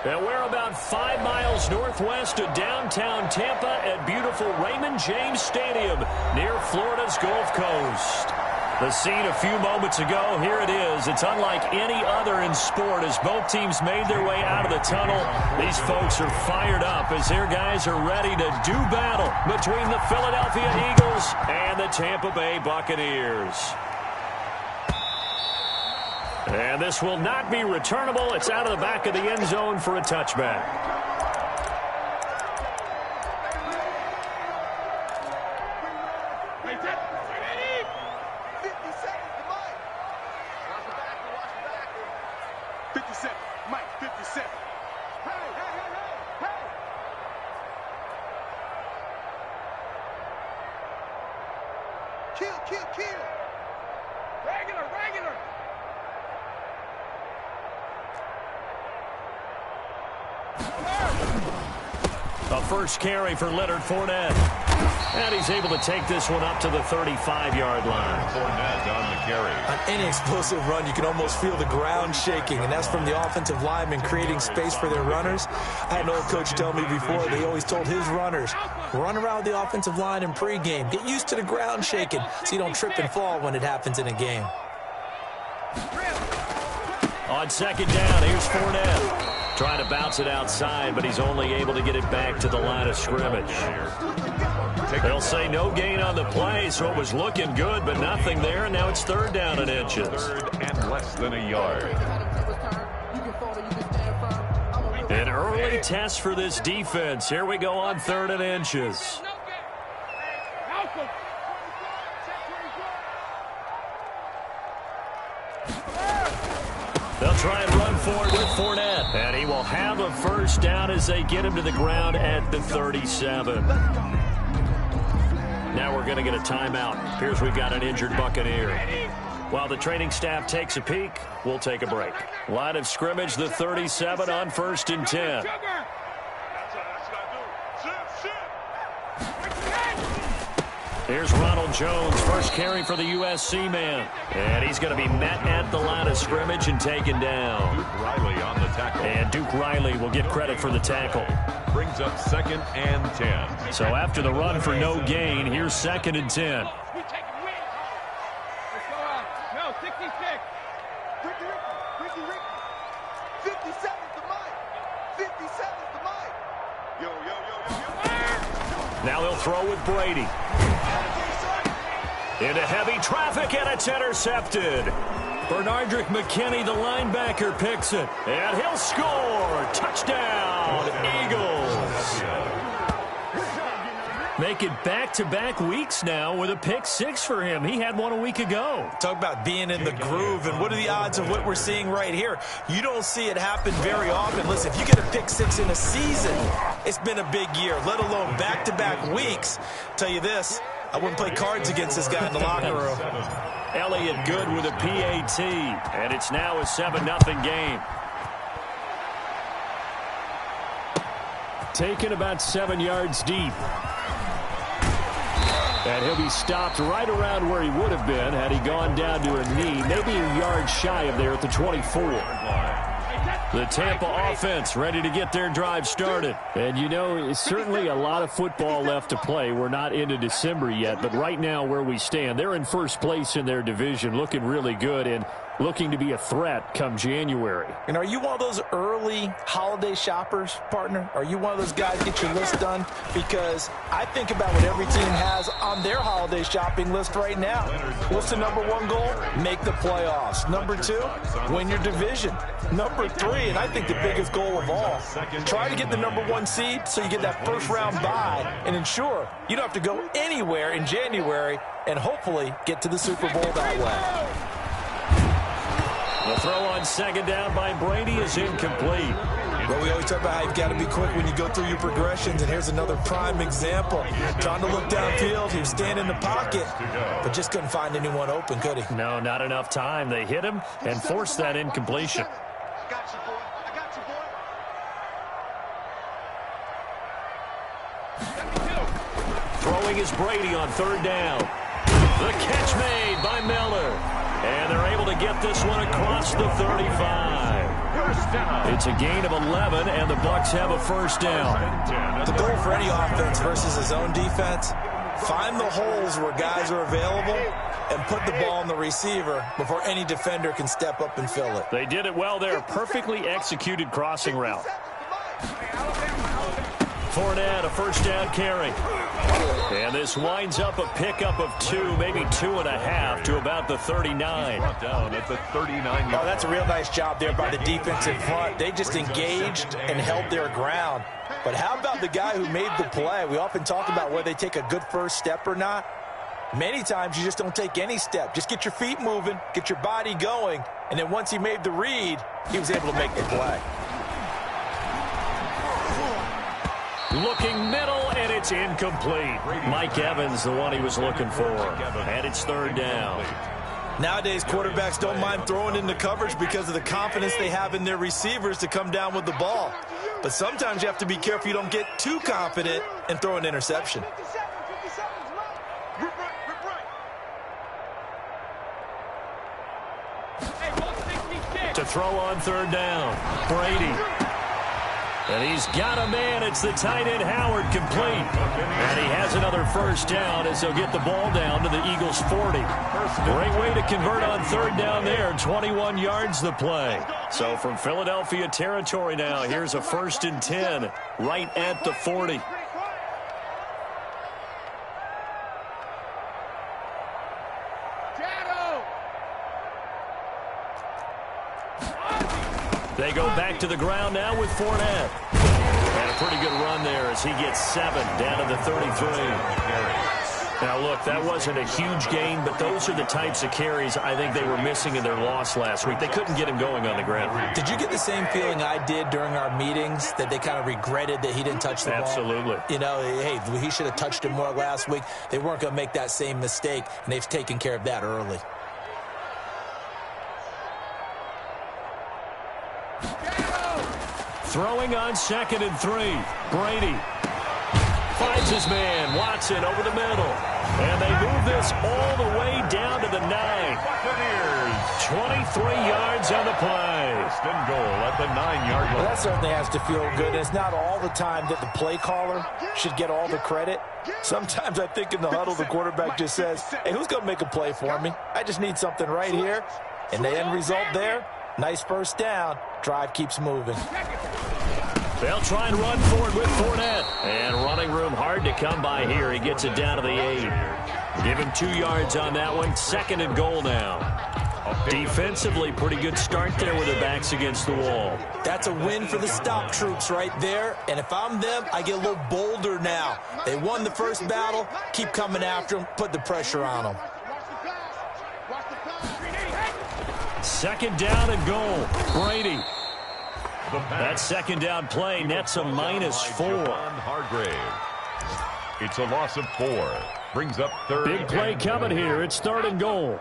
And we're about 5 miles northwest of downtown Tampa at beautiful Raymond James Stadium near Florida's Gulf Coast. The scene a few moments ago, here it is. It's unlike any other in sport as both teams made their way out of the tunnel. These folks are fired up as their guys are ready to do battle between the Philadelphia Eagles and the Tampa Bay Buccaneers. And this will not be returnable. It's out of the back of the end zone for a touchback. A first carry for Leonard Fournette. And he's able to take this one up to the 35-yard line. Fournette on the carry. On any explosive run, you can almost feel the ground shaking, and that's from the offensive linemen creating space for their runners. I had an old coach tell me before, they always told his runners, run around the offensive line in pregame. Get used to the ground shaking so you don't trip and fall when it happens in a game. On second down, here's Fournette. Trying to bounce it outside, but he's only able to get it back to the line of scrimmage. They'll say no gain on the play, so it was looking good, but nothing there, and now it's third down and inches. Third and less than a yard. An early test for this defense. Here we go on third and inches. They'll try and run forward with Fournette. And he will have a first down as they get him to the ground at the 37. Now we're going to get a timeout. Appears we've got an injured Buccaneer. While the training staff takes a peek, we'll take a break. Line of scrimmage, the 37 on 1st and 10. Here's Ronald Jones, first carry for the USC man. And he's going to be met at the line of scrimmage and taken down. Duke Riley on the tackle. And Duke Riley will get credit for the tackle. Brings up 2nd and 10. So after the run for no gain, here's 2nd and 10. Now they'll throw with Brady. Into heavy traffic, and it's intercepted. Bernardrick McKinney, the linebacker, picks it. And he'll score. Touchdown, Eagles. Make it back-to-back weeks now with a pick 6 for him. He had one a week ago. Talk about being in the groove, and what are the odds of what we're seeing right here? You don't see it happen very often. Listen, if you get a pick 6 in a season, it's been a big year, let alone back-to-back weeks. Tell you this, I wouldn't play cards against this guy in the locker room. Elliott good with a PAT, and it's now a 7-0 game. Taken about 7 yards deep. And he'll be stopped right around where he would have been had he gone down to a knee, maybe a yard shy of there at the 24. The Tampa offense ready to get their drive started. And, you know, it's certainly a lot of football left to play. We're not into December yet, but right now where we stand, they're in first place in their division, looking really good and looking to be a threat come January. And are you one of those early holiday shoppers, partner? Are you one of those guys get your list done? Because I think about what every team has on their holiday shopping list right now. What's the number 1 goal? Make the playoffs. Number 2, win your division. Number 3, and I think the biggest goal of all, try to get the number 1 seed so you get that first round bye and ensure you don't have to go anywhere in January and hopefully get to the Super Bowl that way. The throw on second down by Brady is incomplete. Well, we always talk about how you've got to be quick when you go through your progressions, and here's another prime example. Trying to look downfield, he was standing in the pocket, but just couldn't find anyone open, could he? No, not enough time. They hit him and forced that incompletion. Throwing is Brady on third down. The catch made by Miller. And they're able to get this one across the 35. first down. It's a gain of 11, and the Bucs have a first down. The goal for any offense versus his own defense, find the holes where guys are available and put the ball on the receiver before any defender can step up and fill it. They did it well there. Perfectly executed crossing route. Fournette, a first down carry. And this winds up a pickup of 2, maybe 2.5 to about the 39. Down at the 39-yard. Oh, that's a real nice job there by the defensive front. They just engaged and held their ground. But how about the guy who made the play? We often talk about whether they take a good first step or not. Many times you just don't take any step. Just get your feet moving, get your body going, and then once he made the read, he was able to make the play. Looking middle, and it's incomplete. Mike Evans, the one he was looking for. And it's third down. Nowadays, quarterbacks don't mind throwing into coverage because of the confidence they have in their receivers to come down with the ball. But sometimes you have to be careful you don't get too confident and throw an interception. To throw on third down, Brady. And he's got a man. It's the tight end, Howard, complete. And he has another first down as they'll get the ball down to the Eagles' 40. Great way to convert on third down there. 21 yards the play. So from Philadelphia territory now, here's a 1st and 10 right at the 40. They go back to the ground now with Fournette. And a pretty good run there as he gets 7 down to the 33. Now, look, that wasn't a huge gain, but those are the types of carries I think they were missing in their loss last week. They couldn't get him going on the ground. Did you get the same feeling I did during our meetings, that they kind of regretted that he didn't touch the ball? Absolutely. You know, hey, he should have touched it more last week. They weren't going to make that same mistake, and they've taken care of that early. Throwing on 2nd and 3. Brady finds his man. Watson over the middle. And they move this all the way down to the 9. Buccaneers. 23 yards on the play. First and goal at the 9-yard line. Well, that certainly has to feel good. It's not all the time that the play caller should get all the credit. Sometimes I think in the huddle the quarterback just says, hey, who's going to make a play for me? I just need something right here. And the end result there, nice first down. Drive keeps moving. They'll try and run forward with Fournette. And running room hard to come by here. He gets it down to the 8. Give him 2 yards on that one. 2nd and goal now. Defensively, pretty good start there with their backs against the wall. That's a win for the stop troops right there. And if I'm them, I get a little bolder now. They won the first battle. Keep coming after them. Put the pressure on them. 2nd down and goal. Brady. That 2nd down play nets a -4. It's a loss of 4. Brings up 3rd. Big play coming here. It's 3rd and goal.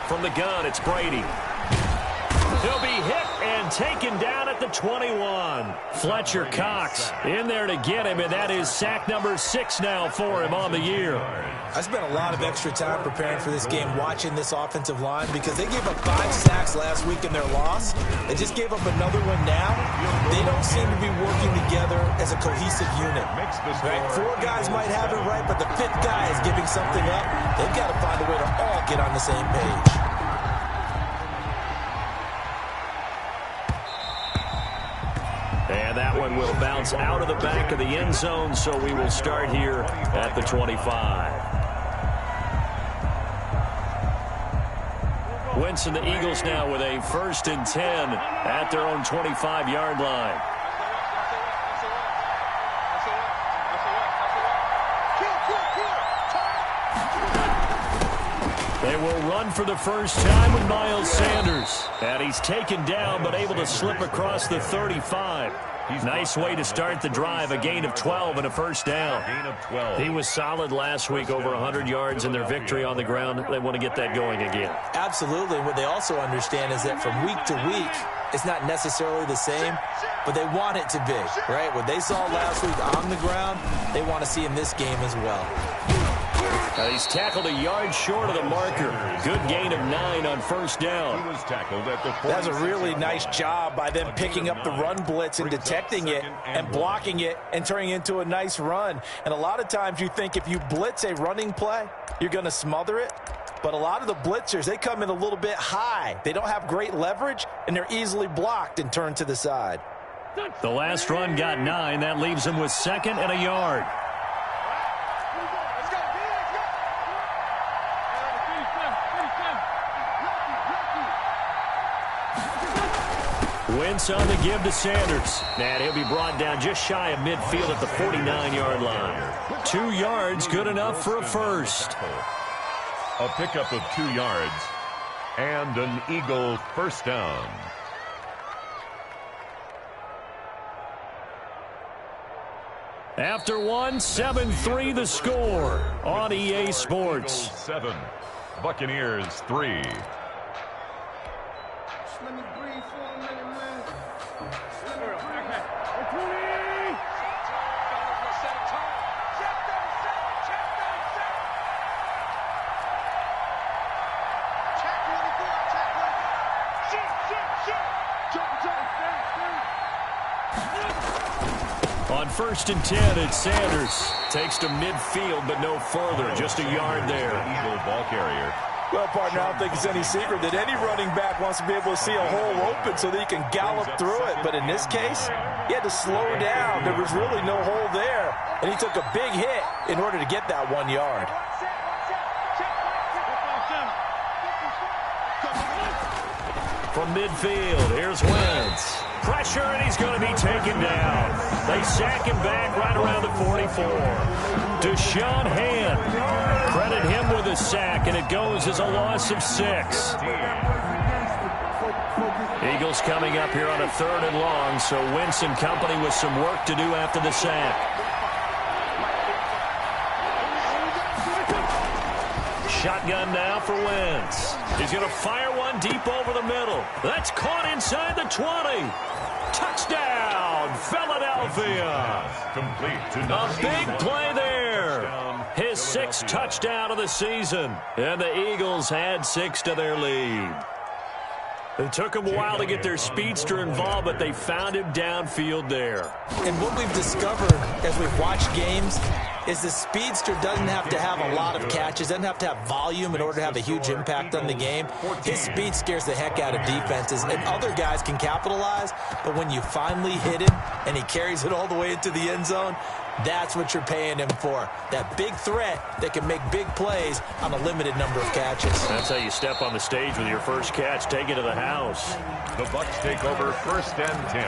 From the gun, it's Brady. He'll be hit and taken down at the 21. Fletcher Cox in there to get him, and that is sack number 6 now for him on the year. I spent a lot of extra time preparing for this game, watching this offensive line, because they gave up 5 sacks last week in their loss. They just gave up another one now. They don't seem to be working together as a cohesive unit. Right? 4 guys might have it right, but the 5th guy is giving something up. They've got to find a way to all get on the same page. And that one will bounce out of the back of the end zone, so we will start here at the 25. Winston, the Eagles now with a 1st and 10 at their own 25-yard line. They will run for the first time with Miles Sanders. And he's taken down but able to slip across the 35. Nice way to start the drive. A gain of 12 and a first down. Gain of 12. He was solid last week, over 100 yards in their victory on the ground. They want to get that going again. Absolutely. What they also understand is that from week to week, it's not necessarily the same, but they want it to be, right? What they saw last week on the ground, they want to see in this game as well. He's tackled a yard short of the marker. Good gain of 9 on first down. He was tackled at the 40. That's a really nice job by them picking up the run blitz and detecting it and blocking it and turning it into a nice run. And a lot of times you think if you blitz a running play, you're going to smother it. But a lot of the blitzers, they come in a little bit high. They don't have great leverage, and they're easily blocked and turned to the side. The last run got 9. That leaves him with 2nd and a yard. Wentz on the give to Sanders. And he'll be brought down just shy of midfield at the 49-yard line. 2 yards, good enough for a first. A pickup of 2 yards and an Eagle first down. After one, 7-3 the score on EA Sports. Eagles 7, Buccaneers 3. On 1st and 10, it's Sanders. Takes to midfield, but no further. Just a yard there. Eagle ball carrier. Well, partner, I don't think it's any secret that any running back wants to be able to see a hole open so that he can gallop through it. But in this case, he had to slow down. There was really no hole there. And he took a big hit in order to get that 1 yard. From midfield, here's Wentz. Pressure, and he's going to be taken down. They sack him back right around the 44. Deshaun Hand. Credit him with a sack, and it goes as a loss of 6. Eagles coming up here on a 3rd and long, so Wentz and company with some work to do after the sack. Shotgun now for Wentz. He's going to fire one deep over the middle. That's caught inside the 20. Touchdown, Philadelphia. Complete to A big play there. His 6th touchdown of the season. And the Eagles had 6 to their lead. It took them a while to get their speedster involved, but they found him downfield there. And what we've discovered as we've watched games is the speedster doesn't have to have a lot of catches, doesn't have to have volume in order to have a huge impact on the game. His speed scares the heck out of defenses, and other guys can capitalize, but when you finally hit him and he carries it all the way into the end zone, that's what you're paying him for. That big threat that can make big plays on a limited number of catches. That's how you step on the stage with your first catch. Take it to the house. The Bucs take over 1st and 10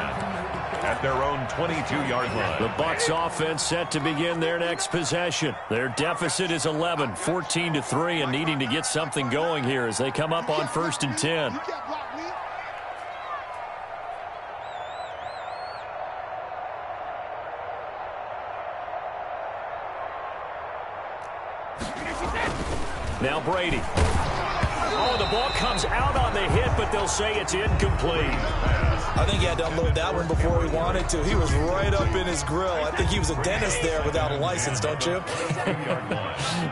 at their own 22-yard line. The Bucs offense set to begin their next possession. Their deficit is 11, 14-3, and needing to get something going here as they come up on 1st and 10. Now Brady. Oh, the ball comes out on the hit, but they'll say it's incomplete. I think he had to unload that one before he wanted to. He was right up in his grill. I think he was a dentist there without a license, don't you?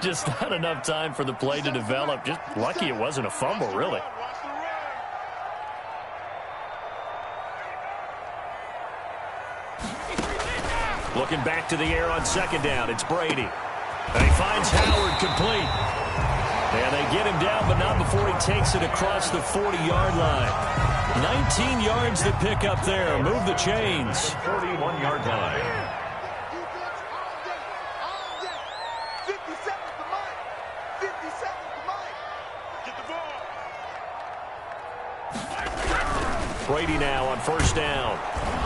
Just not enough time for the play to develop. Just lucky it wasn't a fumble, really. Looking back to the air on 2nd down. It's Brady. And he finds Howard complete. And they get him down, but not before he takes it across the 40-yard line. 19 yards to pick up there. Move the chains. 41-yard line. Brady now on 1st down.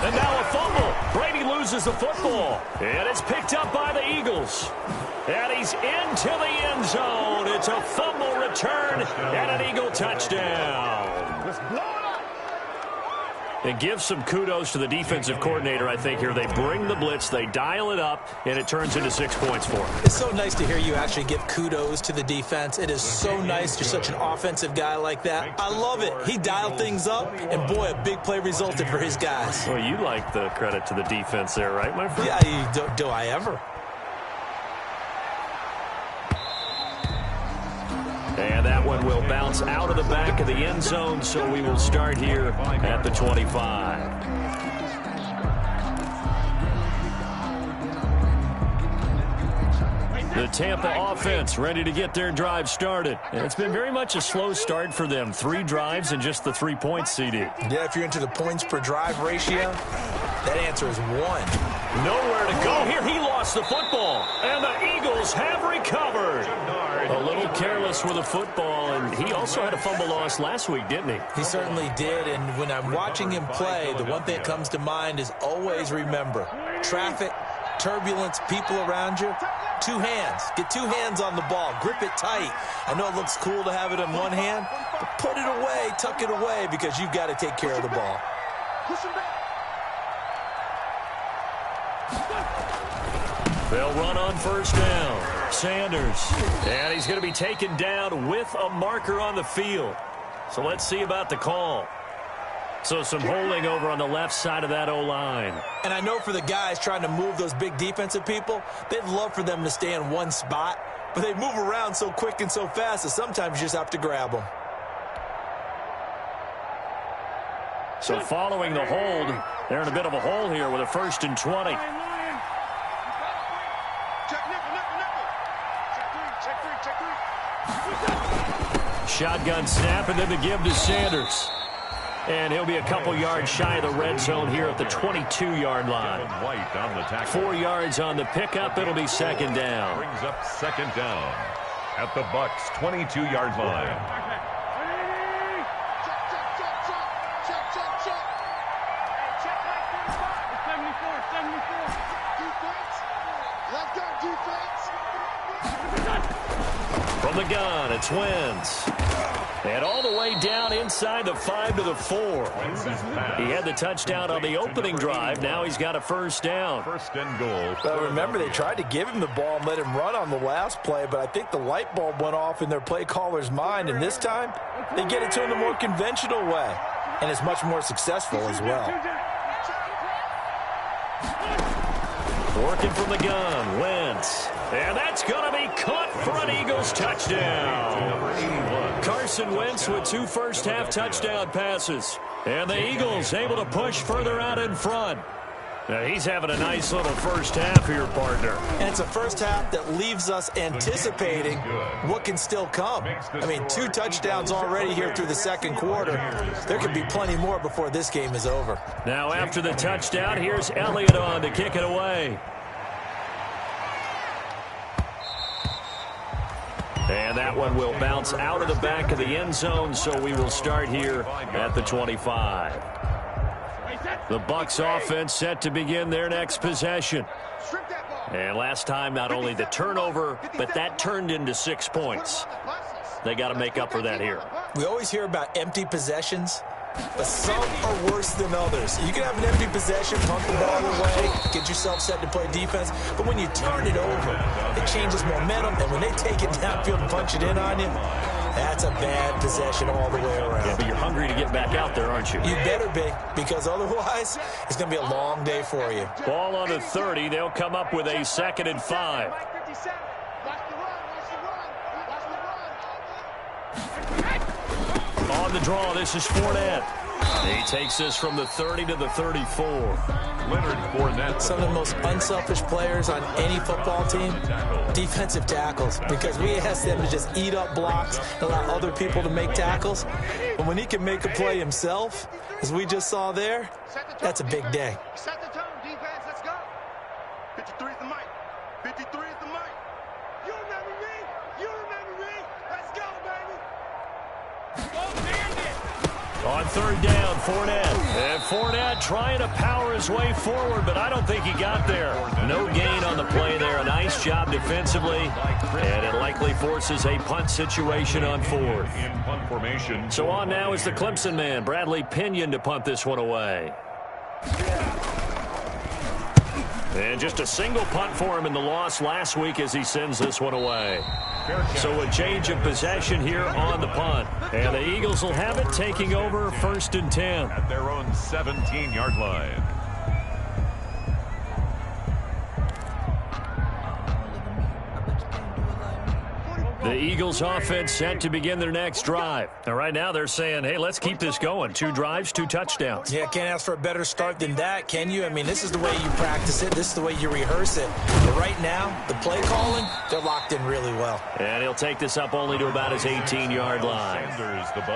And now a fumble. Brady loses the football. And it's picked up by the Eagles. And he's into the end zone. It's a fumble return and an Eagle touchdown. Let's blow it up. And give some kudos to the defensive coordinator, I think, here. They bring the blitz, they dial it up, and it turns into 6 points for them. It's so nice to hear you actually give kudos to the defense. It is so nice. You're such an offensive guy like that. I love it. He dialed things up, and boy, a big play resulted for his guys. Well, you like the credit to the defense there, right, my friend? Yeah, do I ever? And that one will bounce out of the back of the end zone, so we will start here at the 25. The Tampa offense ready to get their drive started. And it's been very much a slow start for them. 3 drives and just the 3 points, CD. Yeah, if you're into the points per drive ratio, that answer is 1. Nowhere to go here. He lost the football. And the Eagles have recovered. A little careless with the football. And he also had a fumble loss last week, didn't he? He certainly did. And when I'm watching him play, the one thing that comes to mind is always remember, traffic, turbulence, people around you. 2 hands. Get 2 hands on the ball. Grip it tight. I know it looks cool to have it in one hand, but put it away, tuck it away, because you've got to take care of the ball. They'll run on first down. Sanders. And he's going to be taken down with a marker on the field. So let's see about the call. So some holding over on the left side of that O-line. And I know for the guys trying to move those big defensive people, they'd love for them to stay in one spot, but they move around so quick and so fast that sometimes you just have to grab them. So following the hold, they're in a bit of a hole here with a 1st and 20. Shotgun snap, and then the give to Sanders. And he'll be a couple yards shy of the red zone here at the 22-yard line. 4 yards on the pickup. It'll be 2nd down. Brings up 2nd down at the Bucs' 22-yard line. From the gun, it's Wentz. And all the way down inside the 5 to the 4. He had the touchdown on the opening drive. Now he's got a 1st down. 1st and goal. But remember, they tried to give him the ball and let him run on the last play, but I think the light bulb went off in their play caller's mind, and this time they get it to him the more conventional way, and it's much more successful as well. Working from the gun, Wentz. And that's going to be caught for an Eagles touchdown. Carson Wentz with 2 first-half touchdown passes. And the Eagles able to push further out in front. Now he's having a nice little first half here, partner. And it's a first half that leaves us anticipating what can still come. I mean, 2 touchdowns already here through the 2nd quarter. There could be plenty more before this game is over. Now after the touchdown, here's Elliott on to kick it away. And that one will bounce out of the back of the end zone, so we will start here at the 25. The Bucs offense set to begin their next possession. And last time, not only the turnover, but that turned into 6 points. They got to make up for that here. We always hear about empty possessions, but some are worse than others. You can have an empty possession, pump the ball away, get yourself set to play defense, but when you turn it over, it changes momentum, and when they take it downfield and punch it in on you, that's a bad possession all the way around. Yeah, but you're hungry to get back out there, aren't you? You better be, because otherwise, it's going to be a long day for you. Ball on the 30. They'll come up with a 2nd and 5. On the draw, this is Fournette. He takes this from the 30 to the 34. Leonard Fournette. Some of the most unselfish players on any football team, defensive tackles, because we ask them to just eat up blocks and allow other people to make tackles. But when he can make a play himself, as we just saw there, that's a big day. Set the tone, defense, let's go. 53 is the mic. 53 is the mic. You remember me? You remember me? Let's go, baby. Go, Bandit. On 3rd down, Fournette. And Fournette trying to power his way forward, but I don't think he got there. No gain on the play there. A nice job defensively, and it likely forces a punt situation on 4th. In punt formation. So on now is the Clemson man, Bradley Pinion, to punt this one away. And just a single punt for him in the loss last week as he sends this one away. So a change of possession here on the punt. And the Eagles will have it, taking over 1st and 10. At their own 17-yard line. The Eagles offense set to begin their next drive. And right now they're saying, hey, let's keep this going. 2 drives, 2 touchdowns. Yeah, can't ask for a better start than that, can you? I mean, this is the way you practice it. This is the way you rehearse it. But right now, the play calling, they're locked in really well. And he'll take this up only to about his 18-yard line.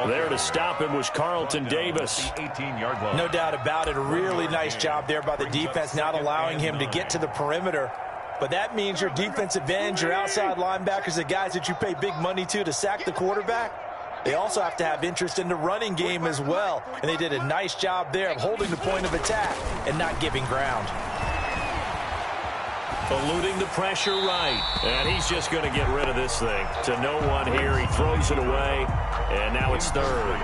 There to stop him was Carlton Davis. 18-yard line. No doubt about it. A really nice job there by the defense, not allowing him to get to the perimeter. But that means your defensive ends, your outside linebackers, the guys that you pay big money to sack the quarterback, they also have to have interest in the running game as well. And they did a nice job there of holding the point of attack and not giving ground. Eluding the pressure right. And he's just going to get rid of this thing. To no one here. He throws it away. And now it's third.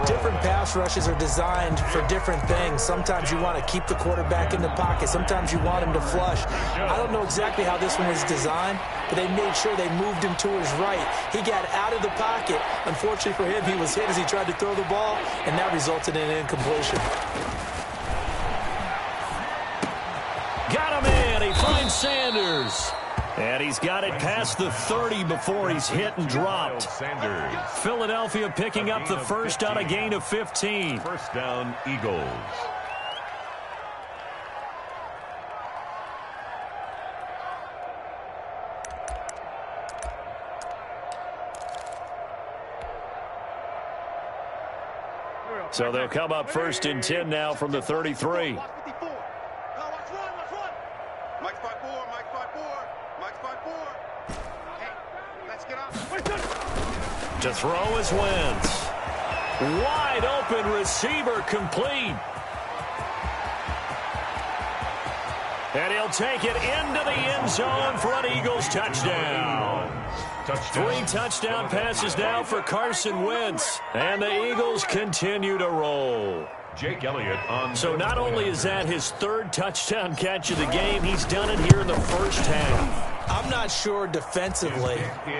Different pass rushes are designed for different things. Sometimes you want to keep the quarterback in the pocket. Sometimes you want him to flush. I don't know exactly how this one was designed, but they made sure they moved him to his right. He got out of the pocket. Unfortunately for him, he was hit as he tried to throw the ball, and that resulted in an incompletion. Got him in. He finds Sanders. And he's got it past the 30 before he's hit and dropped. Philadelphia picking up the first on a gain of 15. First down, Eagles. So they'll come up first and 10 now from the 33. To throw is Wentz. Wide open receiver complete. And he'll take it into the end zone for an Eagles touchdown. 3 touchdown passes now for Carson Wentz. And the Eagles continue to roll. Jake Elliott on. So not only is that his 3rd touchdown catch of the game, he's done it here in the first half. I'm not sure defensively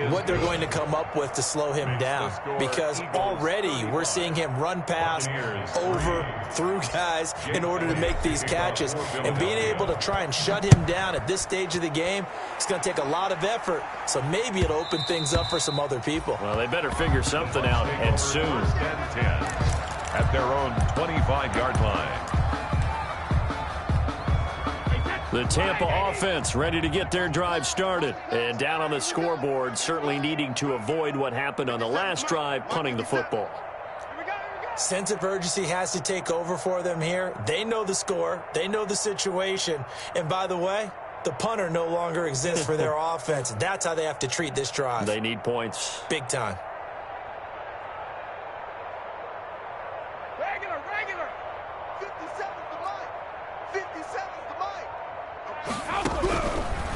what they're going to come up with to slow him down, because already we're seeing him run past, over, through guys in order to make these catches. And being able to try and shut him down at this stage of the game, it's going to take a lot of effort. So maybe it'll open things up for some other people. Well, they better figure something out, and soon. At their own 25-yard line. The Tampa offense ready to get their drive started. And down on the scoreboard, certainly needing to avoid what happened on the last drive, punting the football. Sense of urgency has to take over for them here. They know the score. They know the situation. And by the way, the punter no longer exists for their offense. That's how they have to treat this drive. They need points. Big time. Regular. 57's the line. 57's the line.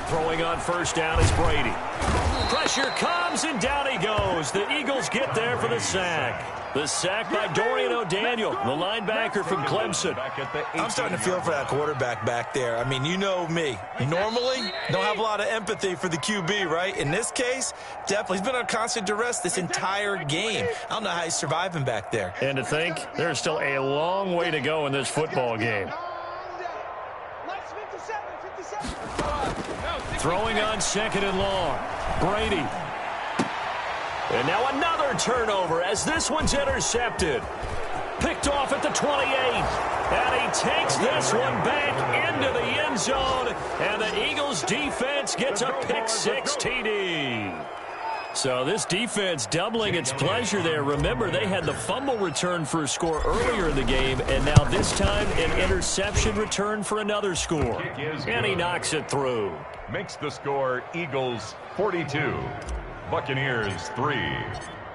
Throwing on first down is Brady. Pressure comes, and down he goes. The Eagles get there for the sack. The sack by Dorian O'Daniel, the linebacker from Clemson. I'm starting to feel for that quarterback back there. I mean, you know me. Normally, don't have a lot of empathy for the QB, right? In this case, definitely. He's been on constant duress this entire game. I don't know how he's surviving back there. And to think, there's still a long way to go in this football game. Throwing on 2nd and long. Brady. And now another turnover as this one's intercepted. Picked off at the 28. And he takes this one back into the end zone. And the Eagles defense gets a pick-6 TD. So this defense doubling its pleasure there. Remember, they had the fumble return for a score earlier in the game, and now this time an interception return for another score. And he knocks it through. Makes the score Eagles 42, Buccaneers 3.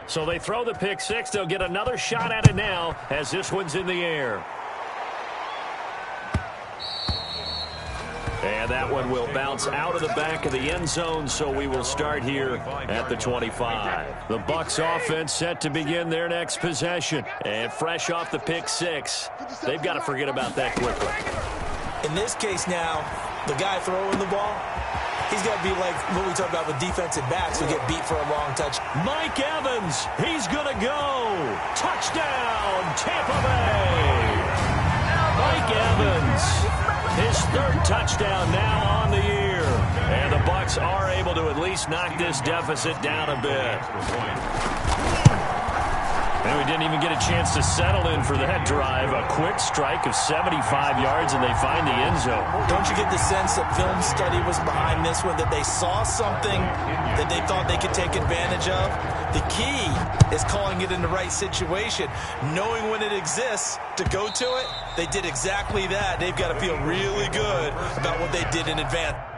So they throw the pick-6. They'll get another shot at it now as this one's in the air. And that one will bounce out of the back of the end zone, so we will start here at the 25. The Bucs offense set to begin their next possession. And fresh off the pick-6, they've got to forget about that quickly. In this case now, the guy throwing the ball, he's got to be like what we talk about with defensive backs who get beat for a long touch. Mike Evans, he's going to go. Touchdown, Tampa Bay. Mike Evans, his 3rd touchdown now on the year. And the Bucs are able to at least knock this deficit down a bit. And we didn't even get a chance to settle in for that drive. A quick strike of 75 yards, and they find the end zone. Don't you get the sense that film study was behind this one, that they saw something that they thought they could take advantage of? The key is calling it in the right situation, knowing when it exists to go to it. They did exactly that. They've got to feel really good about what they did in advance.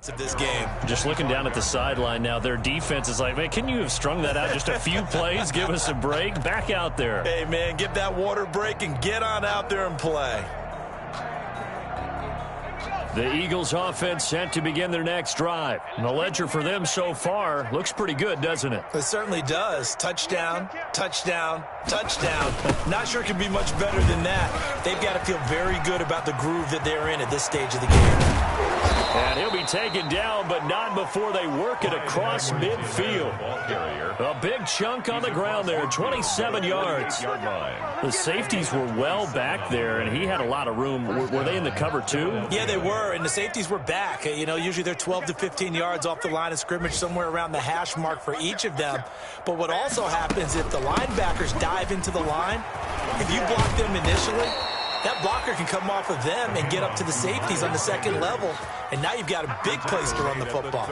Of this game. Just looking down at the sideline now, their defense is like, man, can you have strung that out just a few plays? Give us a break. Back out there. Hey, man, get that water break and get on out there and play. The Eagles offense set to begin their next drive. And the ledger for them so far looks pretty good, doesn't it? It certainly does. Touchdown, touchdown, touchdown. Not sure it can be much better than that. They've got to feel very good about the groove that they're in at this stage of the game. And he'll be taken down, but not before they work it across midfield. A big chunk on the ground there, 27 yards. The safeties were well back there, and he had a lot of room. Were they in the cover too? Yeah, they were, and the safeties were back. You know, usually they're 12 to 15 yards off the line of scrimmage, somewhere around the hash mark for each of them. But what also happens if the linebackers dive into the line, if you block them initially, that blocker can come off of them and get up to the safeties on the second level. And now you've got a big place to run the football.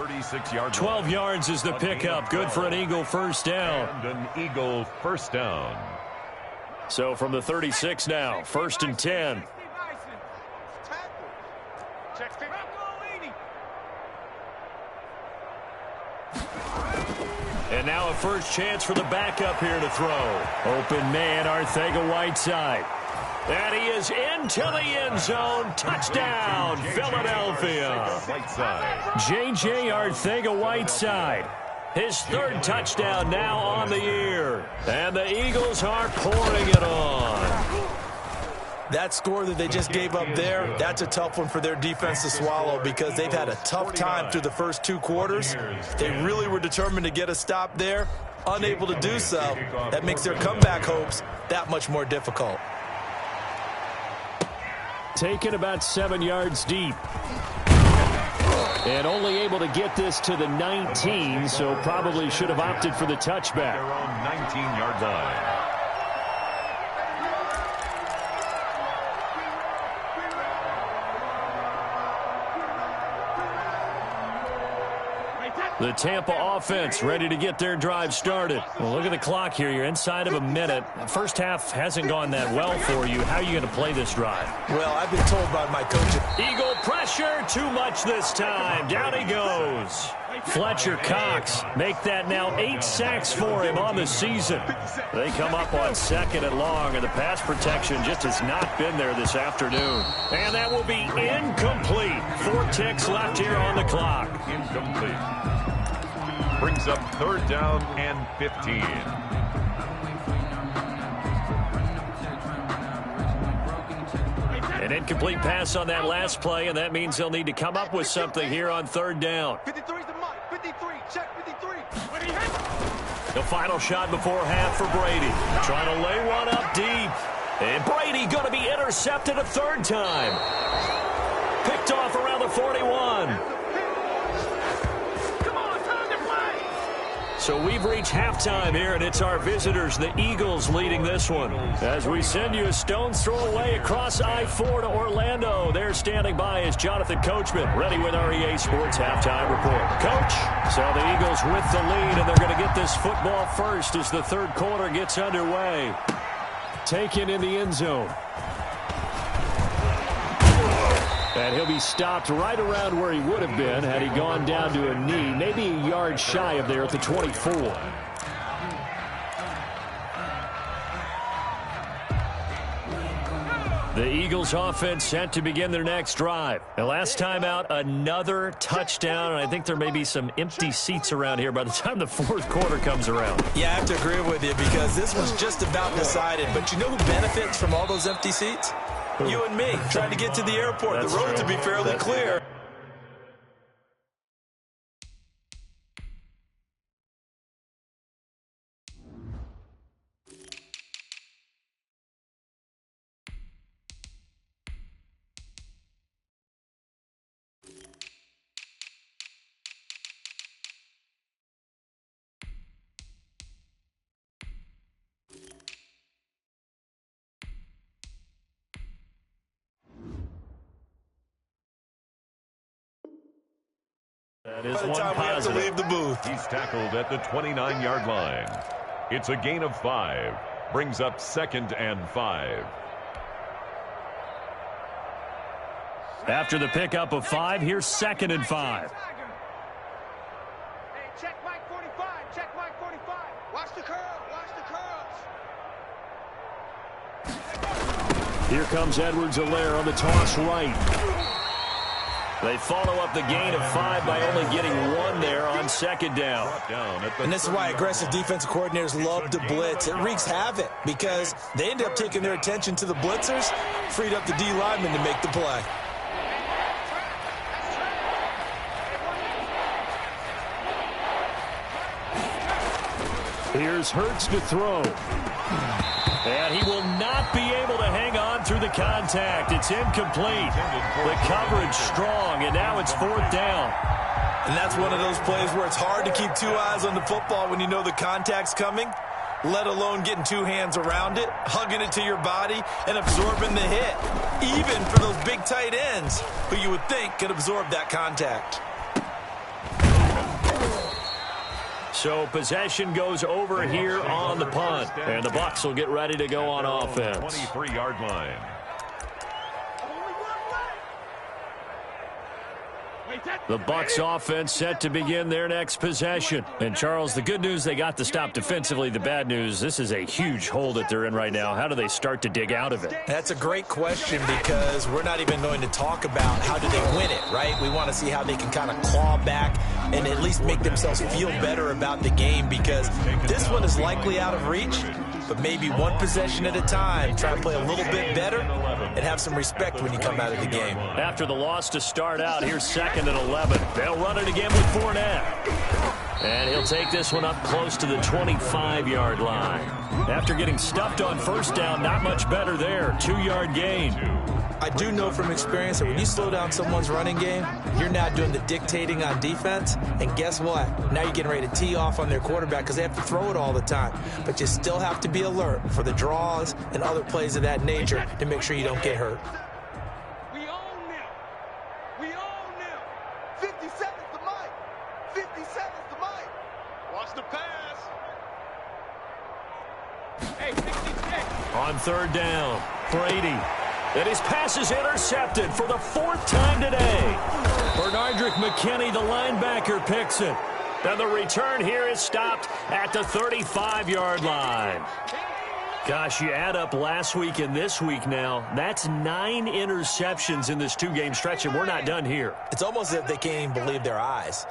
12 yards is the pickup. Good for an Eagle first down. And an Eagle first down. So from the 36 now, 1st and 10. And now a first chance for the backup here to throw. Open man, Arcega-Whiteside. And he is into the end zone. Touchdown, Philadelphia. J.J. Arcega-Whiteside. His third touchdown now on the year. And the Eagles are pouring it on. That score that they just gave up there, that's a tough one for their defense to swallow because they've had a tough time through the first two quarters. They really were determined to get a stop there. Unable to do so. That makes their comeback hopes that much more difficult. Taken about 7 yards deep. And only able to get this to the 19, so probably should have opted for the touchback. Their own 19-yard line. The Tampa offense ready to get their drive started. Well, look at the clock here. You're inside of a minute. The first half hasn't gone that well for you. How are you going to play this drive? Well, I've been told by my coach. Eagle pressure, too much this time. Down he goes. Fletcher Cox make that now 8 sacks for him on the season. They come up on 2nd and long, and the pass protection just has not been there this afternoon. And that will be incomplete. 4 ticks left here on the clock. Incomplete. Brings up 3rd down and 15. An incomplete pass on that last play, and that means they'll need to come up with something here on 3rd down. 53 is the mark. 53, check 53. The final shot before half for Brady. Trying to lay one up deep. And Brady going to be intercepted a 3rd time. Picked off around the 41. So we've reached halftime here, and it's our visitors, the Eagles, leading this one. As we send you a stone's throw away across I-4 to Orlando. There standing by is Jonathan Coachman, ready with our EA Sports Halftime Report. Coach, so the Eagles with the lead, and they're going to get this football first as the 3rd quarter gets underway. Taken in the end zone. And he'll be stopped right around where he would have been had he gone down to a knee, maybe a yard shy of there at the 24. The Eagles offense set to begin their next drive. And last time out, another touchdown. And I think there may be some empty seats around here by the time the fourth quarter comes around. Yeah, I have to agree with you because this was just about decided. But you know who benefits from all those empty seats? You and me, trying to get to the airport. The roads would be fairly clear. That is By the one time we have to positive. leave the booth. He's tackled at the 29-yard line. It's a gain of 5. Brings up 2nd and 5. After the pickup of 5, here's 2nd and 5. Hey, check Mike 45. Check Mike 45. Watch the curl. Watch the curls. Here comes Edwards-Helaire on the toss right. They follow up the gain of 5 by only getting 1 there on 2nd down. And this is why aggressive defensive coordinators love to blitz. It wreaks havoc because they end up taking their attention to the blitzers, freed up the D lineman to make the play. Here's Hurts to throw. And he will not be able to hang on through the contact. It's incomplete. The coverage strong, and now it's 4th down. And that's one of those plays where it's hard to keep 2 eyes on the football when you know the contact's coming, let alone getting 2 hands around it, hugging it to your body, and absorbing the hit, even for those big tight ends who you would think could absorb that contact. So possession goes over here on the punt. And the Bucs will get ready to go on offense. 23-yard line. The Bucs offense set to begin their next possession. And, Charles, the good news, they got the stop defensively. The bad news, this is a huge hole that they're in right now. How do they start to dig out of it? That's a great question because we're not even going to talk about how do they win it, right? We want to see how they can kind of claw back and at least make themselves feel better about the game because this one is likely out of reach, but maybe one possession at a time. Try to play a little bit better and have some respect when you come out of the game. After the loss to start out, here's 2nd and 11. They'll run it again with Fournette. And he'll take this one up close to the 25-yard line. After getting stuffed on 1st down, not much better there. 2-yard gain. I do know from experience that when you slow down someone's running game, you're now doing the dictating on defense. And guess what? Now you're getting ready to tee off on their quarterback because they have to throw it all the time. But you still have to be alert for the draws and other plays of that nature to make sure you don't get hurt. We own them. We own them. 50 seconds to Mike. 50 seconds to Mike. Watch the pass. Hey, 66. On 3rd down, Brady. And his pass is intercepted for the 4th time today. Bernardrick McKinney, the linebacker, picks it. And the return here is stopped at the 35-yard line. Gosh, you add up last week and this week now, that's 9 interceptions in this 2-game stretch, and we're not done here. It's almost as if they can't even believe their eyes.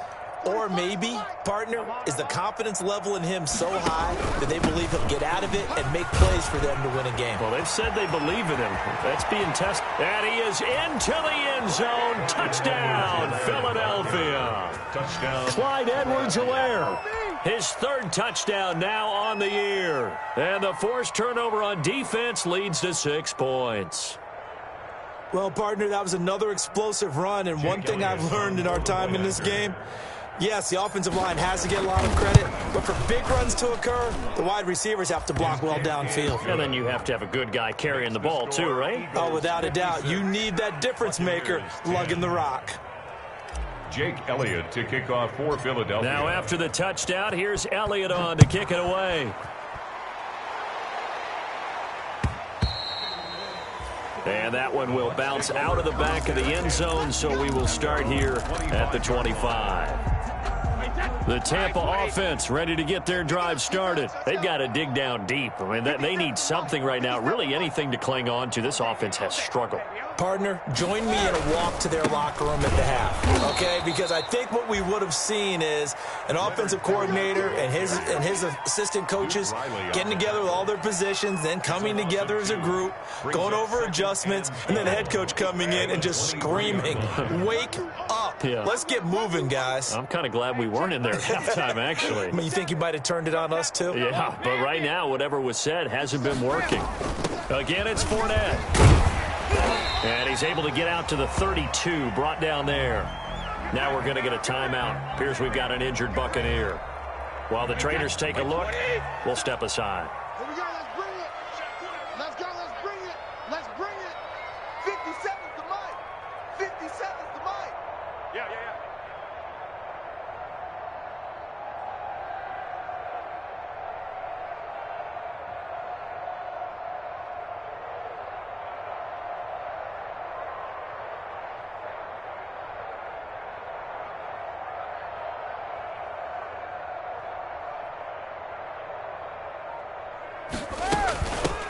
Or maybe, partner, is the confidence level in him so high that they believe he'll get out of it and make plays for them to win a game. Well, they've said they believe in him. That's being tested. And he is into the end zone. Touchdown, Philadelphia. Touchdown. Clyde Edwards-Helaire. His 3rd touchdown now on the year. And the forced turnover on defense leads to 6 points. Well, partner, that was another explosive run, and one thing I've learned in our time in this game, yes, the offensive line has to get a lot of credit, but for big runs to occur, the wide receivers have to block well downfield. And then you have to have a good guy carrying the ball too, right? Oh, without a doubt. You need that difference maker lugging the rock. Jake Elliott to kick off for Philadelphia. Now after the touchdown, here's Elliott on to kick it away. And that one will bounce out of the back of the end zone, so we will start here at the 25. The Tampa offense ready to get their drive started. They've got to dig down deep. I mean, they need something right now, really anything to cling on to. This offense has struggled. Partner, join me in a walk to their locker room at the half, okay? Because I think what we would have seen is an offensive coordinator and his assistant coaches getting together with all their positions, then coming together as a group, going over adjustments, and then the head coach coming in and just screaming, wake up. Yeah. Let's get moving, guys. I'm kind of glad we weren't in there at halftime, actually. I mean, you think you might have turned it on us, too? Yeah, but right now, whatever was said hasn't been working. Again, it's Fournette. And he's able to get out to the 32, brought down there. Now we're going to get a timeout. Appears we've got an injured Buccaneer. While the trainers take a look, we'll step aside. Here we go, let's bring it. Let's go, let's bring it. Let's bring it. 57's the mic. 57's the mic. Yeah.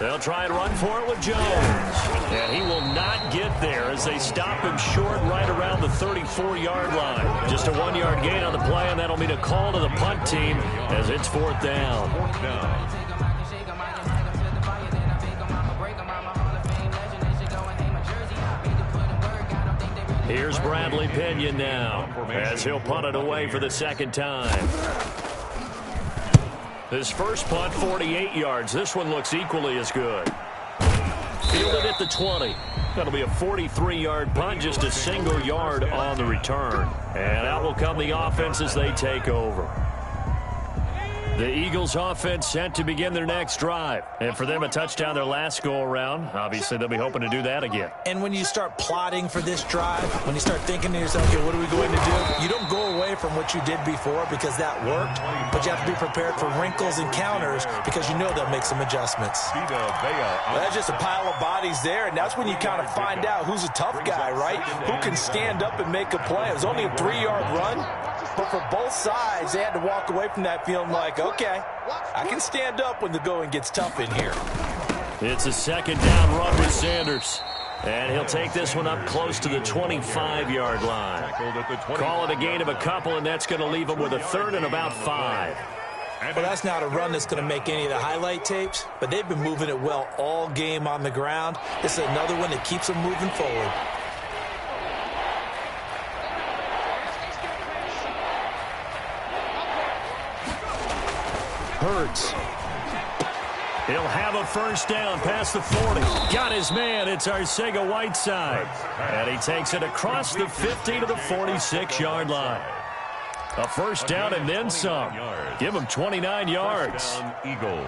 They'll try and run for it with Jones. And he will not get there as they stop him short right around the 34-yard line. Just a 1-yard gain on the play, and that'll mean a call to the punt team as it's 4th down. Here's Bradley Pinion now as he'll punt it away for the 2nd time. His first punt, 48 yards. This one looks equally as good. Fielded at the 20. That'll be a 43-yard punt, just a single yard on the return. And out will come the offense as they take over. The Eagles offense set to begin their next drive. And for them, a touchdown their last go-around. Obviously, they'll be hoping to do that again. And when you start plotting for this drive, when you start thinking to yourself, okay, what are we going to do? You don't go away from what you did before because that worked, but you have to be prepared for wrinkles and counters because you know they'll make some adjustments. Well, that's just a pile of bodies there, and that's when you kind of find out who's a tough guy, right? Who can stand up and make a play. It was only a 3-yard run, but for both sides, they had to walk away from that feeling like, okay, I can stand up when the going gets tough in here. It's a 2nd down run with Sanders. And he'll take this one up close to the 25-yard line. Call it a gain of a couple, and that's going to leave him with a 3rd and about 5. Well, that's not a run that's going to make any of the highlight tapes, but they've been moving it well all game on the ground. This is another one that keeps them moving forward. Hurts. He'll have a 1st down past the 40. Got his man. It's Arcega-Whiteside. And he takes it across the 50 to the 46-yard line. A 1st down and then some. Give him 29 yards. Eagles.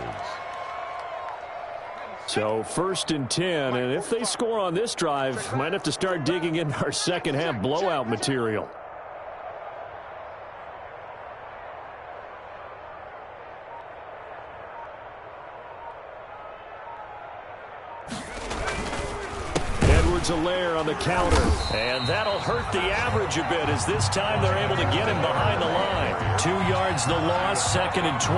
So 1st and 10. And if they score on this drive, might have to start digging in our second-half blowout material. Alaire on the counter, and that'll hurt the average a bit as this time they're able to get him behind the line. 2 yards the loss, 2nd and 12.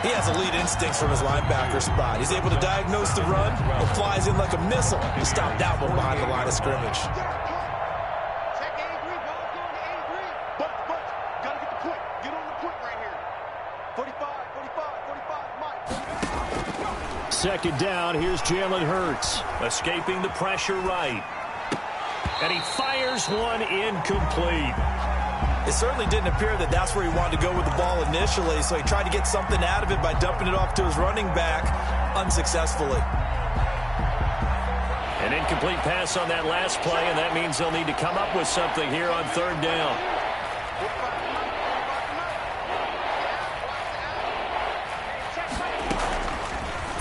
He has elite instincts from his linebacker spot. He's able to diagnose the run and flies in like a missile to stop that one behind the line of scrimmage. Check 83, ball going to 83. But, gotta get the point. Get on the point right here. 45, Mike. 2nd down, here's Jalen Hurts. Escaping the pressure right. And he fires one incomplete. It certainly didn't appear that that's where he wanted to go with the ball initially, so he tried to get something out of it by dumping it off to his running back unsuccessfully. An incomplete pass on that last play, and that means they'll need to come up with something here on 3rd down.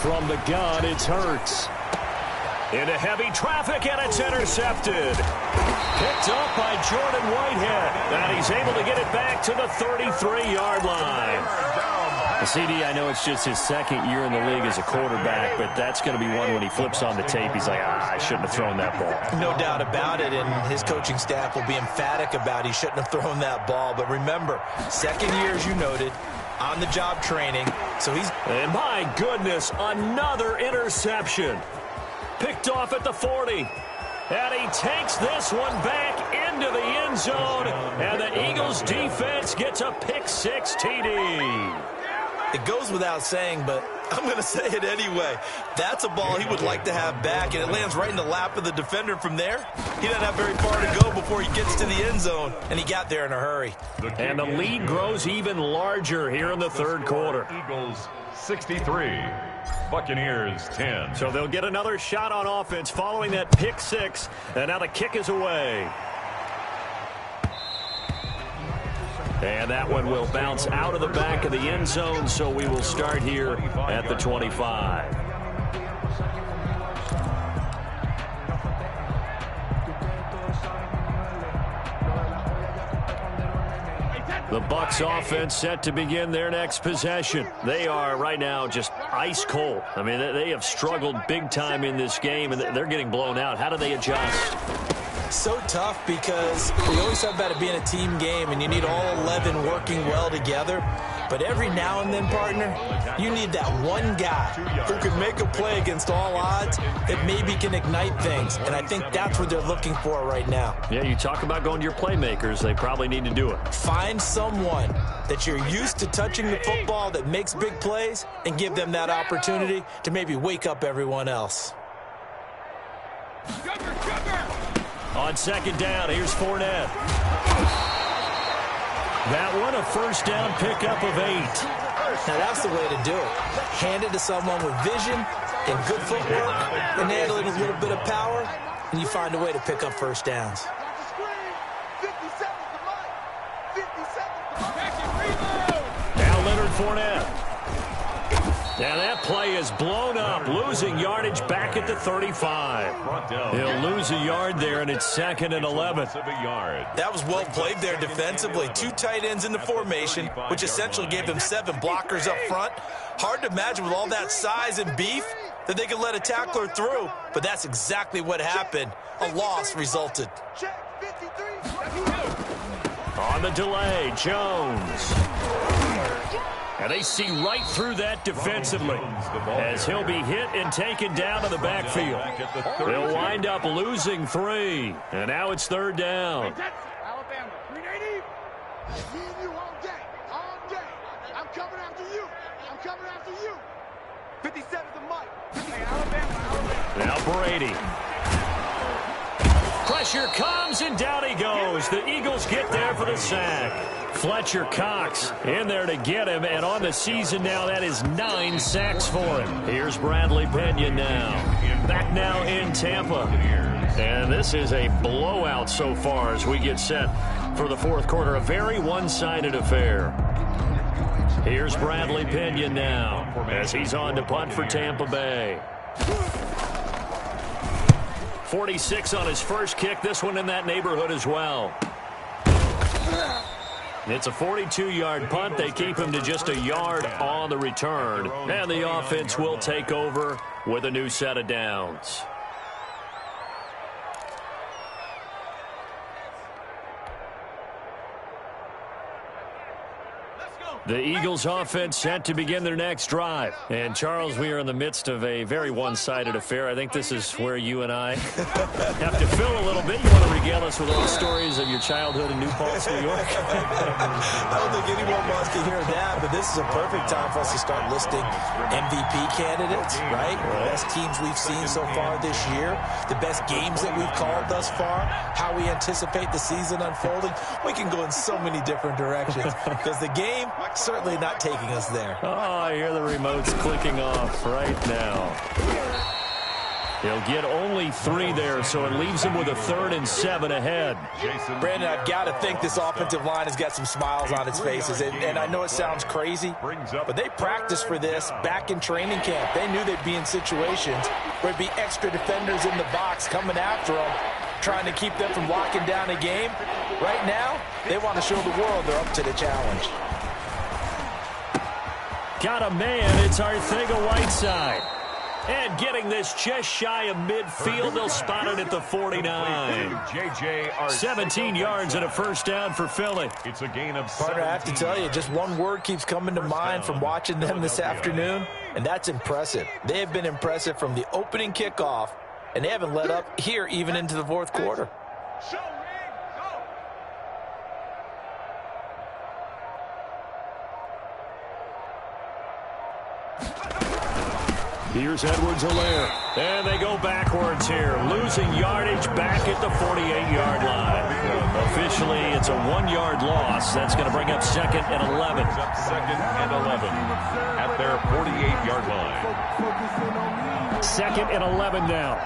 From the gun, it's Hurts. Into heavy traffic, and it's intercepted. Picked up by Jordan Whitehead. And he's able to get it back to the 33-yard line. CD, I know it's just his second year in the league as a quarterback, but that's going to be one when he flips on the tape. He's like, I shouldn't have thrown that ball. No doubt about it, and his coaching staff will be emphatic about he shouldn't have thrown that ball. But remember, second year, as you noted, on-the-job training. So he's... And my goodness, another interception. Picked off at the 40. And he takes this one back into the end zone. And the Eagles defense gets a pick-6 TD. It goes without saying, but I'm going to say it anyway. That's a ball he would like to have back, and it lands right in the lap of the defender from there. He doesn't have very far to go before he gets to the end zone, and he got there in a hurry. And the lead grows even larger here in the third quarter. Eagles 63, Buccaneers 10. So they'll get another shot on offense following that pick-6, and now the kick is away. And that one will bounce out of the back of the end zone, so we will start here at the 25. The Bucs offense set to begin their next possession. They are right now just ice cold. I mean, they have struggled big time in this game, and they're getting blown out. How do they adjust? So tough because we always talk about it being a team game, and you need all 11 working well together. But every now and then, partner, you need that one guy who can make a play against all odds that maybe can ignite things. And I think that's what they're looking for right now. Yeah, you talk about going to your playmakers. They probably need to do it. Find someone that you're used to touching the football that makes big plays and give them that opportunity to maybe wake up everyone else. On second down, here's Fournette. That one, a first down pickup of 8. Now, that's the way to do it. Hand it to someone with vision and good footwork, and handle it with a little bit of power, and you find a way to pick up first downs. Now Leonard Fournette. Now that play is blown up, losing yardage back at the 35. He'll lose a yard there, and it's 2nd and 11. That was well played there defensively. 2 tight ends in the formation, which essentially gave them 7 blockers up front. Hard to imagine with all that size and beef that they could let a tackler through, but that's exactly what happened. A loss resulted. On the delay, Jones. And they see right through that defensively as he'll be hit and taken down to the backfield. They'll wind up losing 3. And now it's 3rd down. Alabama, 380. Me and you all day, all day. I'm coming after you. I'm coming after you. 57 the mic. Hey, Alabama. Now Brady. Pressure comes, and down he goes. The Eagles get there for the sack. Fletcher Cox in there to get him, and on the season now, that is 9 sacks for him. Here's Bradley Pena now. Back now in Tampa. And this is a blowout so far as we get set for the fourth quarter. A very one-sided affair. Here's Bradley Pena now as he's on to punt for Tampa Bay. 46 on his first kick. This one in that neighborhood as well. It's a 42-yard punt. They keep him to just a yard on the return. And the offense will take over with a new set of downs. The Eagles offense set to begin their next drive. And, Charles, we are in the midst of a very one-sided affair. I think this is where you and I have to fill a little bit. You want to regale us with all the stories of your childhood in New Paltz, New York? I don't think anyone wants to hear that, but this is a perfect time for us to start listing MVP candidates, right? The best teams we've seen so far this year, the best games that we've called thus far, how we anticipate the season unfolding. We can go in so many different directions because the game certainly not taking us there. Oh, I hear the remotes clicking off right now. He'll get only 3 there, so it leaves him with a 3rd and 7 ahead. Brandon, I've got to think this offensive line has got some smiles on its faces. And I know it sounds crazy, but they practiced for this back in training camp. They knew they'd be in situations where it'd be extra defenders in the box coming after them, trying to keep them from locking down a game. Right now, they want to show the world they're up to the challenge. got a man. It's Arcega-Whiteside. And getting this just shy of midfield, they'll spot it at the 49. 17 yards and a first down for Philly. It's a gain of 7. Partner, I have to tell you, just one word keeps coming to mind from watching them this afternoon, and that's impressive. They have been impressive from the opening kickoff, and they haven't let up here even into the fourth quarter. Here's Edwards-Helaire, and they go backwards here, losing yardage back at the 48-yard line. Officially, it's a 1-yard loss. That's going to bring up 2nd and 11. Up 2nd and 11 at their 48-yard line. 2nd and 11 now.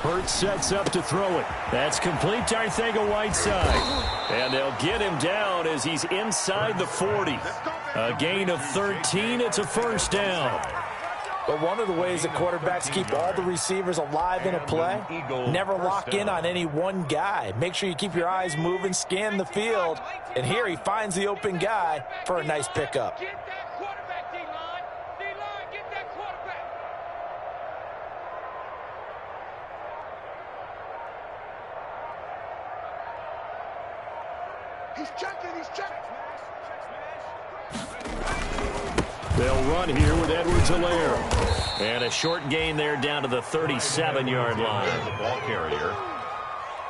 Hurts sets up to throw it. That's complete to Arcega-Whiteside. And they'll get him down as he's inside the 40. A gain of 13. It's a first down. But one of the ways that quarterbacks keep all the receivers alive in a play, never lock in on any one guy. Make sure you keep your eyes moving, scan the field. And here he finds the open guy for a nice pickup. They'll run here with Edwards-Helaire. And a short gain there down to the 37-yard line. The ball carrier.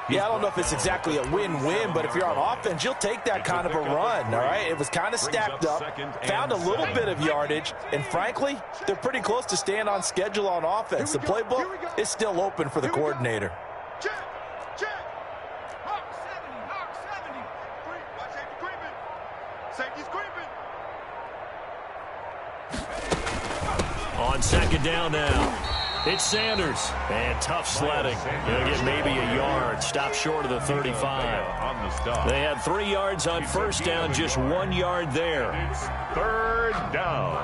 Yeah, I don't know if it's exactly a win-win, but if you're on offense, you'll take that kind of a run, all right? It was kind of stacked up, found a little bit of yardage, and frankly, they're pretty close to staying on schedule on offense. The playbook is still open for the coordinator. On 2nd down now, it's Sanders. And tough sledding. He'll get maybe a yard. Stop short of the 35. They had 3 yards on first down, just 1 yard there. It's 3rd down.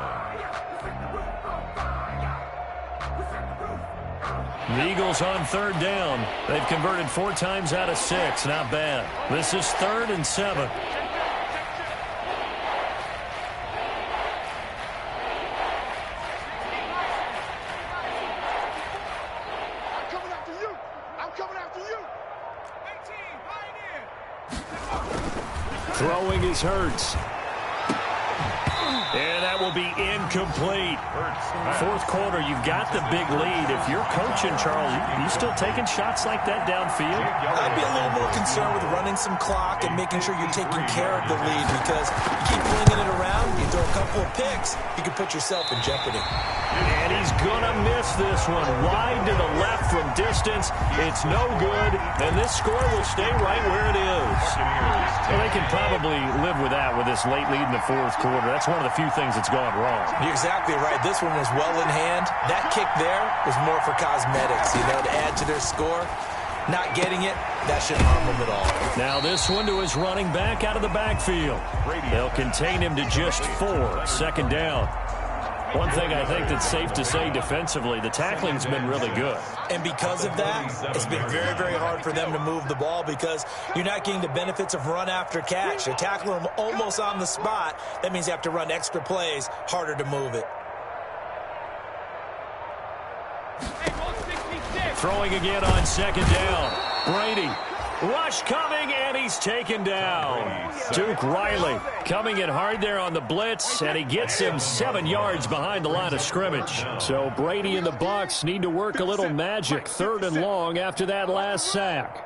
The Eagles on 3rd down. They've converted 4 times out of 6. Not bad. This is 3rd and 7. Throwing is Hurts. And that will be incomplete. 4th quarter, you've got the big lead. If you're coaching, Charles, you still taking shots like that downfield? I'd be a little more concerned with running some clock and making sure you're taking care of the lead, because you keep flinging it around, you throw a couple of picks, you can put yourself in jeopardy. And he's going to miss this one. Wide to the left from distance. It's no good, and this score will stay right where it is. Well, they can probably live with that with this late lead in the 4th quarter. That's one of the few things that's gone wrong. You're exactly right. This one was well in hand. That kick there was more for cosmetics, to add to their score. Not getting it, that shouldn't harm them at all. Now this one to his running back out of the backfield. They'll contain him to just 4. 2nd down. One thing I think that's safe to say defensively, the tackling's been really good. And because of that, it's been very, very hard for them to move the ball, because you're not getting the benefits of run after catch. You're tackling them almost on the spot. That means you have to run extra plays, harder to move it. Throwing again on 2nd down. Brady. Rush coming, and he's taken down. Duke Riley coming in hard there on the blitz, and he gets him 7 yards behind the line of scrimmage. So Brady and the Bucs need to work a little magic. 3rd and long after that last sack.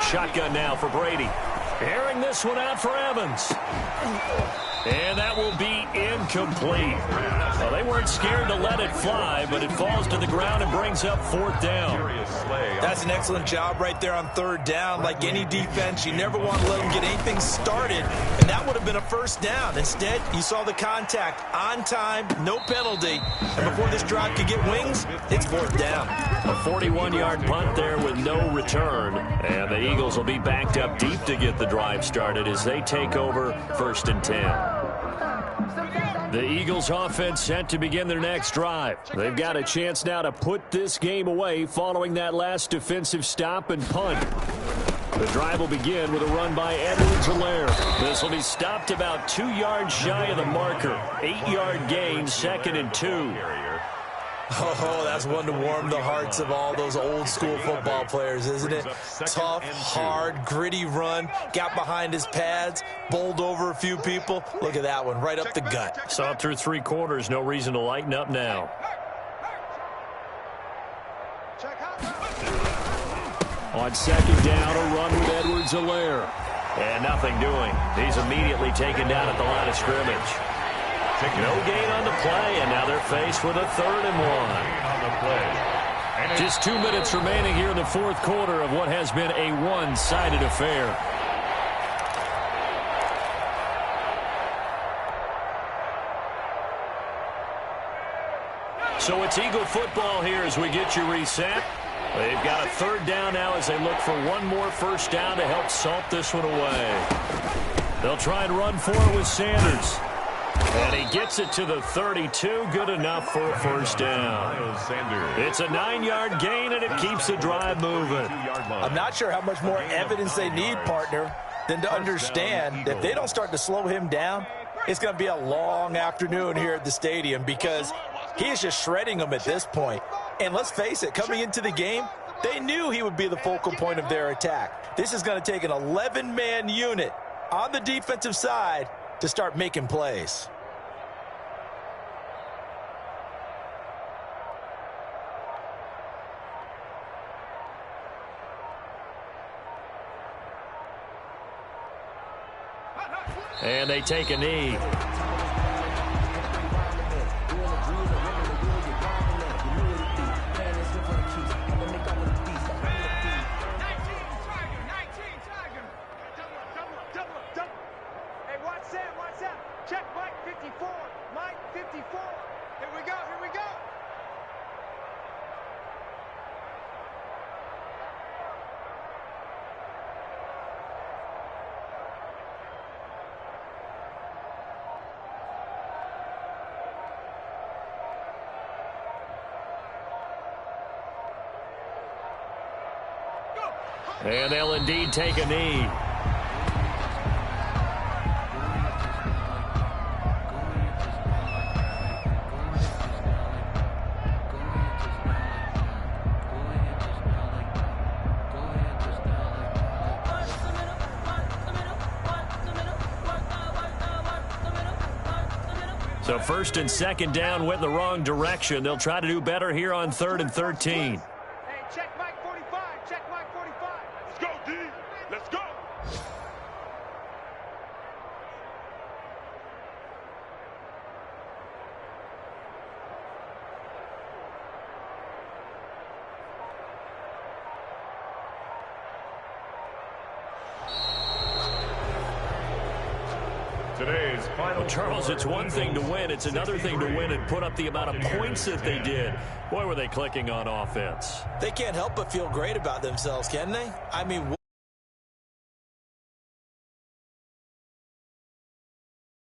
Shotgun now for Brady. Airing this one out for Evans. And that will be incomplete. Well, they weren't scared to let it fly, but it falls to the ground and brings up 4th down. That's an excellent job right there on 3rd down. Like any defense, you never want to let them get anything started, and that would have been a 1st down. Instead, you saw the contact on time, no penalty, and before this drive could get wings, it's 4th down. A 41-yard punt there with no return, and the Eagles will be backed up deep to get the drive started as they take over 1st and 10. The Eagles offense set to begin their next drive. They've got a chance now to put this game away following that last defensive stop and punt. The drive will begin with a run by Edwards-Helaire. This will be stopped about 2 yards shy of the marker. 8-yard gain, 2nd and 2. Oh, that's one to warm the hearts of all those old-school football players, isn't it? Tough, hard, gritty run, got behind his pads, bowled over a few people. Look at that one, right up the gut. Saw it through 3 quarters, no reason to lighten up now. On 2nd down, a run with Edwards-Helaire. And nothing doing. He's immediately taken down at the line of scrimmage. No gain on the play, and now they're faced with a 3rd and 1. Just 2 minutes remaining here in the 4th quarter of what has been a one-sided affair. So it's Eagle football here as we get you reset. They've got a 3rd down now as they look for one more 1st down to help salt this one away. They'll try and run for it with Sanders. And he gets it to the 32. Good enough for a 1st down. It's a 9-yard gain, and it keeps the drive moving. I'm not sure how much more evidence they need, partner, than to understand that if they don't start to slow him down, it's going to be a long afternoon here at the stadium because he is just shredding them at this point. And let's face it, coming into the game, they knew he would be the focal point of their attack. This is going to take an 11-man unit on the defensive side to start making plays. And they take a knee. Check Mike 54. Mike 54. Here we go. Here we go. And they'll indeed take a knee. So 1st and 2nd down went in the wrong direction. They'll try to do better here on 3rd and 13. Hey, check Mike 45. Check Mike 45. Let's go, D. Let's go. Today's final. Well, Charles, it's one thing to win. It's another thing to win and put up the amount of points that they did. Boy, were they clicking on offense. They can't help but feel great about themselves, can they? I mean,